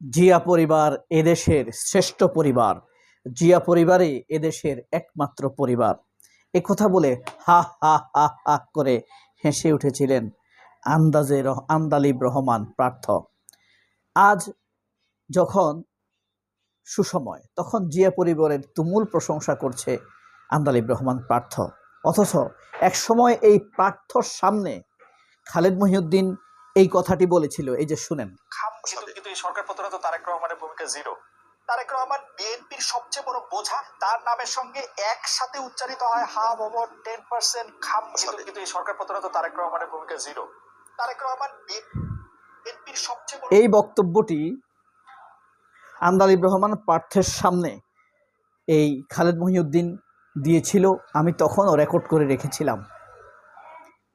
জিয়া পরিবার এদেশের শ্রেষ্ঠ পরিবার, জিয়া পরিবারই এদেশের একমাত্র পরিবার। একথা বলে হা হা হা হা করে হেসে উঠেছিলেন আন্দালিব রহমান পার্থ। আজ যখন সুসময়, তখন জিয়া পরিবারের তুমুল প্রশংসা করছে আন্দালিব রহমান পার্থ। অথচ একসময় এই পার্থর সামনে খালেদ মহিউদ্দিন এই কথাটি বলেছিল, এই যে শুনেন। কিন্তু এই সরকার প্রধানত তারেক রহমানের ভূমিকা জিরো। তারেক রহমান বিএনপির সবচেয়ে বড় বোঝা, তার নামের সঙ্গে একসাথে উচ্চারিত হয় হা ভবন 10% খাম, কিন্তু এই সরকার প্রধানত তারেক রহমানের ভূমিকা জিরো। তারেক রহমান বিএনপির সবচেয়ে বড় এই বক্তব্যটি আন্দালিব রহমান পার্থের সামনে এই খালেদ মহিউদ্দিন দিয়েছিল। আমি তখনও রেকর্ড করে রেখেছিলাম।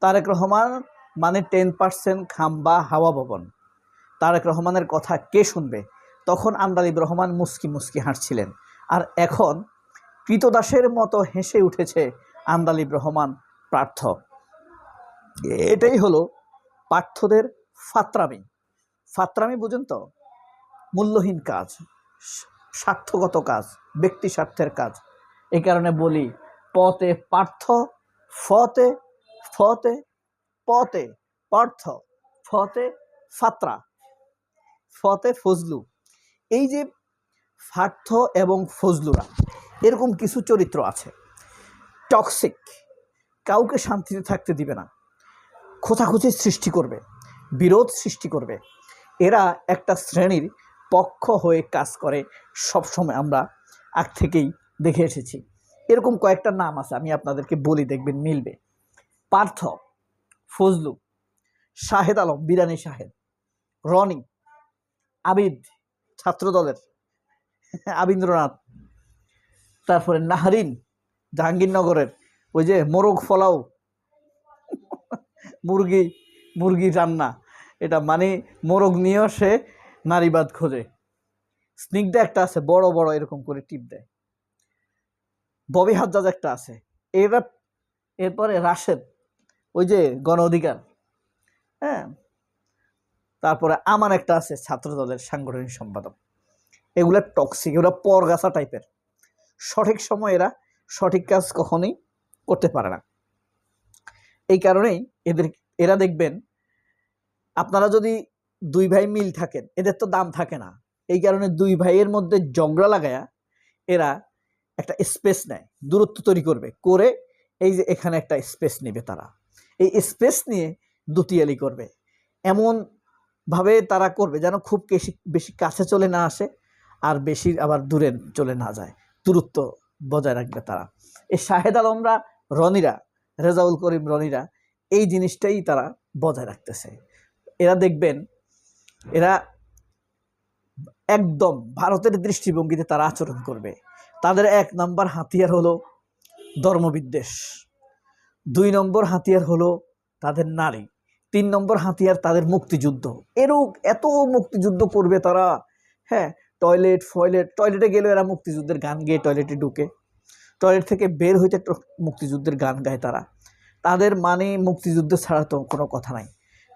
তারেক রহমান মানে 10% খাম বা হাওয়া ভবন। তারেক রহমানের কথা কে শুনবে? তখন আন্দালিব রহমান মুস্কি মুস্কি হাসছিলেন, আর এখন কৃতদাসের মতো হেসে উঠেছে আন্দালিব রহমান পার্থ। এটাই হলো পার্থদের ফাত্রামি। ফাত্রামি বুঝেন তো? মূল্যহীন কাজ, স্বার্থগত কাজ, ব্যক্তি স্বার্থের কাজ। এই কারণে বলি, পতে পার্থ, ফতে ফতে পতে পার্থ, ফতে ফাত্রা, ফতে ফজলু। এই যে পার্থ এবং ফজলুরা, এরকম কিছু চরিত্র আছে, টক্সিক, কাউকে শান্তিতে থাকতে দিবে না, খোঁচাখুচি সৃষ্টি করবে, বিরোধ সৃষ্টি করবে। এরা একটা শ্রেণীর পক্ষ হয়ে কাজ করে, সবসময় আমরা আগ থেকেই দেখে এসেছি। এরকম কয়েকটা নাম আছে, আমি আপনাদেরকে বলি, দেখবেন মিলবে। পার্থ, ফজলু, শাহেদ আলম, বিরানি শাহেদ, রনি, আবিদ ছাত্রদলের, আবীন্দ্রনাথ, তারপরে নাহরিন জাহাঙ্গীরনগরের, ওই যে মোরগ ফলাও, মুরগি রান্না, এটা মানে মোরগ নিয়েও সে নারীবাদ খোঁজে। স্নিগ্ধা একটা আছে, বড় বড় এরকম করে টিপ দেয়। ববি হাজ্জাজ একটা আছে। এরা, এরপরে রাশেদ, ওই যে গণ অধিকার, হ্যাঁ। তারপরে আমার একটা আছে, ছাত্রদলের সাংগঠনিক সম্পাদক। এগুলা টক্সিক, এগুলা পরগাছা টাইপের। সঠিক সময় এরা সঠিক কাজ কখনোই করতে পারে না। এই কারণেই এরা দেখবেন, আপনারা যদি দুই ভাই মিল থাকেন, এদের তো দাম থাকে না। এই কারণে দুই ভাইয়ের মধ্যে ঝগড়া লাগায়া এরা একটা স্পেস নেয়, দূরত্ব তৈরি করবে, করে এই যে এখানে একটা স্পেস নেবে তারা। এই স্পেস নিয়ে দুতিয়ালি করবে, এমন ভাবে তারা করবে যেন খুব বেশি কাছে চলে না আসে, আর বেশি আবার দূরে চলে না যায়, দূরত্ব বজায় রাখবে তারা। এই শাহেদ আলমরা, রনিরা, রেজাউল করিম রনিরা, এই জিনিসটাই তারা বজায় রাখতেছে। এরা দেখবেন, এরা একদম ভারতের দৃষ্টিভঙ্গিতে তারা আচরণ করবে। তাদের 1 নম্বর হাতিয়ার হলো ধর্মবিদ্বেষ, 2 নম্বর হাতিয়ার হলো তাদের নারী, 3 নম্বর হাতিয়ার তাদের মুক্তিযুদ্ধ। এত মুক্তিযুদ্ধ করবে তারা, হ্যাঁ। টয়লেটে গেলে এরা মুক্তিযুদ্ধের গান গেয়ে টয়লেটে ঢুকে, টয়লেট থেকে বের হইতে মুক্তিযুদ্ধের গান গায় তারা। তাদের মানে মুক্তিযুদ্ধ ছাড়া তো কোনো কথা নাই।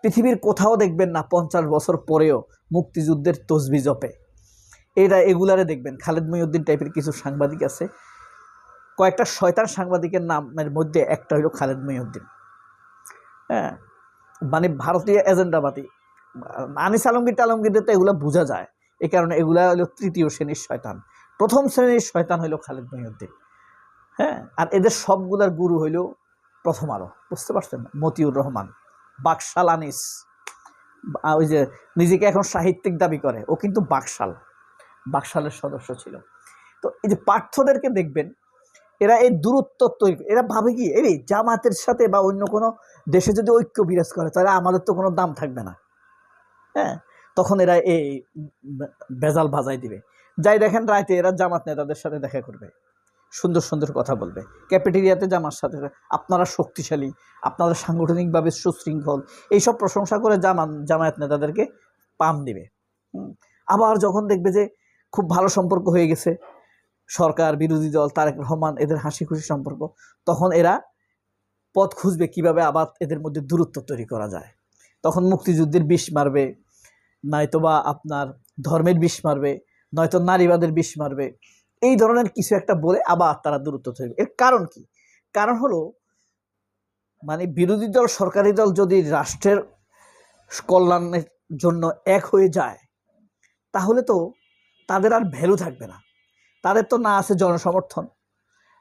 পৃথিবীর কোথাও দেখবেন না 50 বছর পরেও মুক্তিযুদ্ধের তসবি জপে। এগুলারে দেখবেন। খালেদ মহিউদ্দিন টাইপের কিছু সাংবাদিক আছে, কয়েকটা শয়তান সাংবাদিকের নামের মধ্যে একটা হলো খালেদ মহিউদ্দিন, হ্যাঁ। মানে ভারতীয় এজেন্ডাবাদী। আনিস আলমগীর তো এগুলো বোঝা যায়। এই কারণে এগুলা হলো 3য় শ্রেণীর শয়তান। 1ম শ্রেণীর শয়তান হইল খালেদ মহিউদ্দিন, হ্যাঁ। আর এদের সবগুলার গুরু হইল প্রথম আলো, বুঝতে পারছেন? মতিউর রহমান, বাকশাল আনিস, ওই যে নিজেকে এখন সাহিত্যিক দাবি করে, ও কিন্তু বাকশালের সদস্য ছিল। তো এই যে পার্থদেরকে দেখবেন, এরা এই দূরত্ব তৈরি, এরা ভাবে কি, এই জামাতের সাথে বা অন্য কোনো দেশে যদি ঐক্য বিরাজ করে, তাহলে আমাদের তো কোনো দাম থাকবে না, হ্যাঁ। তখন এরা এই ভেজাল ভাজাই দিবে। যাই দেখেন, রাতে এরা জামাত নেতাদের সাথে দেখা করবে, সুন্দর সুন্দর কথা বলবে, ক্যাফেটেরিয়াতে জামার সাথে আপনারা শক্তিশালী, আপনারা সাংগঠনিকভাবে সুশৃঙ্খল, এইসব প্রশংসা করে জামায়াত নেতাদেরকে পাম দিবে। আবার যখন দেখবে যে খুব ভালো সম্পর্ক হয়ে গেছে, সরকার, বিরোধী দল, তারেক রহমান, এদের হাসি খুশি সম্পর্ক, তখন এরা পথ খুঁজবে কিভাবে আবার এদের মধ্যে দূরত্ব তৈরি করা যায়। তখন মুক্তিযুদ্ধের বিষ মারবে, নয়তোবা আপনার ধর্মের বিষ মারবে, নয়তো নারীবাদের বিষ মারবে, এই ধরনের কিছু একটা বলে আবার তারা দূরত্ব থাকবে। এর কারণ কি? কারণ হলো মানে বিরোধী দল সরকারি দল যদি রাষ্ট্রের কল্যাণের জন্য এক হয়ে যায় তাহলে তো তাদের আর ভ্যালু থাকবে না। তাদের তো না আছে জনসমর্থন,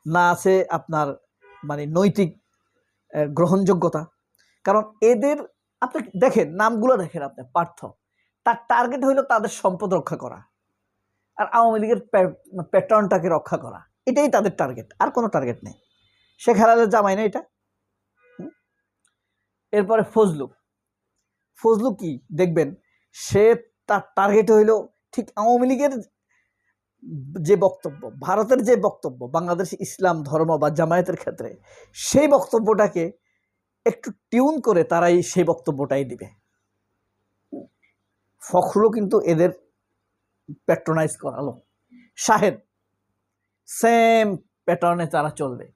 না আছে আপনার মানে নৈতিক গ্রহণযোগ্যতা। কারণ এদের আপনি দেখেন নামগুলো দেখেন, আপনি পার্থ, তার টার্গেট হইল তাদের সম্পদ রক্ষা করা আর আওয়ামী লীগের প্যাটার্নটাকে রক্ষা করা, এটাই তাদের টার্গেট, আর কোনো টার্গেট নেই। শেখ হালালের জামাই না এটা। এরপরে ফজলু, ফজলু কি দেখবেন, সে তার টার্গেট হইল ঠিক আওয়ামী লীগের যে বক্তব্য, ভারতের যে বক্তব্য বাংলাদেশ ইসলাম ধর্ম বা জামায়াতের ক্ষেত্রে, সেই বক্তব্যটাকে একটু টিউন করে তারাই সেই বক্তব্যটাই দিবে। ফখরুলও কিন্তু এদের প্যাট্রোনাইজ করালো। শাহেদ সেম প্যাটার্নে তারা চলবে।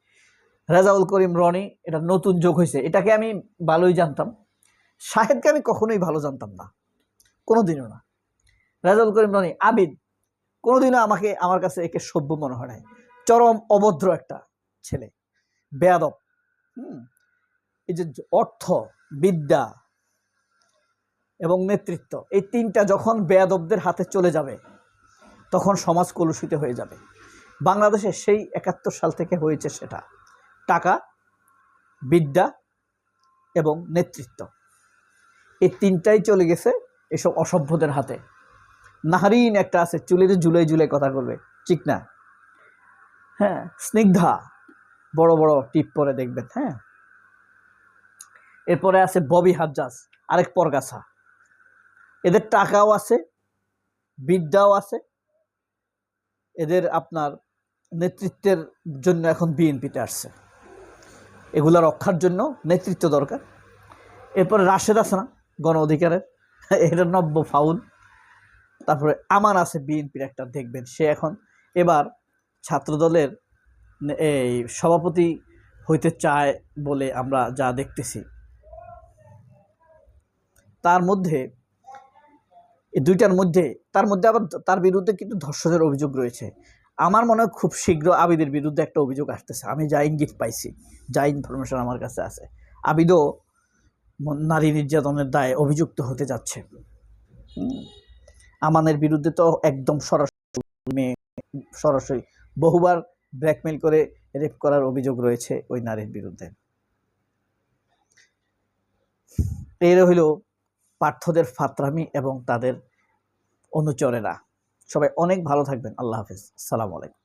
রেজাউল করিম রনি, এটা নতুন যোগ হয়েছে, এটাকে আমি ভালোই জানতাম। শাহেদকে আমি কখনোই ভালো জানতাম না, কোনোদিনও না। রেজাউল করিম রনি, আবিদ, কোনোদিনও আমার কাছে একে সভ্য মনে হয় নাই। চরম অভদ্র একটা ছেলে, বেয়াদব। এই যে অর্থ, বিদ্যা এবং নেতৃত্ব, এই তিনটা যখন বেয়াদবদের হাতে চলে যাবে তখন সমাজ কলুষিত হয়ে যাবে। বাংলাদেশে সেই ৭১ সাল থেকে হয়েছে সেটা, টাকা, বিদ্যা এবং নেতৃত্ব, এই তিনটাই চলে গেছে এসব অসভ্যদের হাতে। নাহারিন একটা আছে, চুলের ঝুলাই ঝুলাই কথা বলবে, ঠিক না? হ্যাঁ, স্নিগ্ধা, বড় বড় টিপ পরে দেখবেন। হ্যাঁ, এরপরে আছে ববি হাজ্জাজ, আরেক পরগাছা। এদের টাকাও আছে, বিদ্যাও আছে, এদের আপনার নেতৃত্বের জন্য এখন বিএনপিতে আসছে। এগুলা রক্ষার জন্য নেতৃত্ব দরকার। এরপরে রাশেদ আছে না, গণ অধিকারের, এটা নব্য ফাউল। তারপরে আমান আছে বিএনপির একটা, দেখবেন সে এখন এবার ছাত্রদলের এই সভাপতি হইতে চায় বলে আমরা যা দেখতেছি। তার মধ্যে এই দুইটার মধ্যে, তার মধ্যে আবার তার বিরুদ্ধে কিন্তু ধর্ষণের অভিযোগ রয়েছে। আমার মনে হয় খুব শীঘ্র আবিদের বিরুদ্ধে একটা অভিযোগ আসতেছে, আমি যা ইঙ্গিত পাইছি, যা ইনফরমেশন আমার কাছে আছে। আবিদও নারী নির্যাতনের দায়ে অভিযুক্ত হতে যাচ্ছে। আমানের বিরুদ্ধে তো একদম সরাসরি বহুবার ব্ল্যাকমেল করে রেপ করার অভিযোগ রয়েছে ওই নারীর বিরুদ্ধে। এর হইল পার্থদের ফাতরামি এবং তাদের অনুচরেরা। সবাই অনেক ভালো থাকবেন। আল্লাহ হাফেজ, আসসালামু আলাইকুম।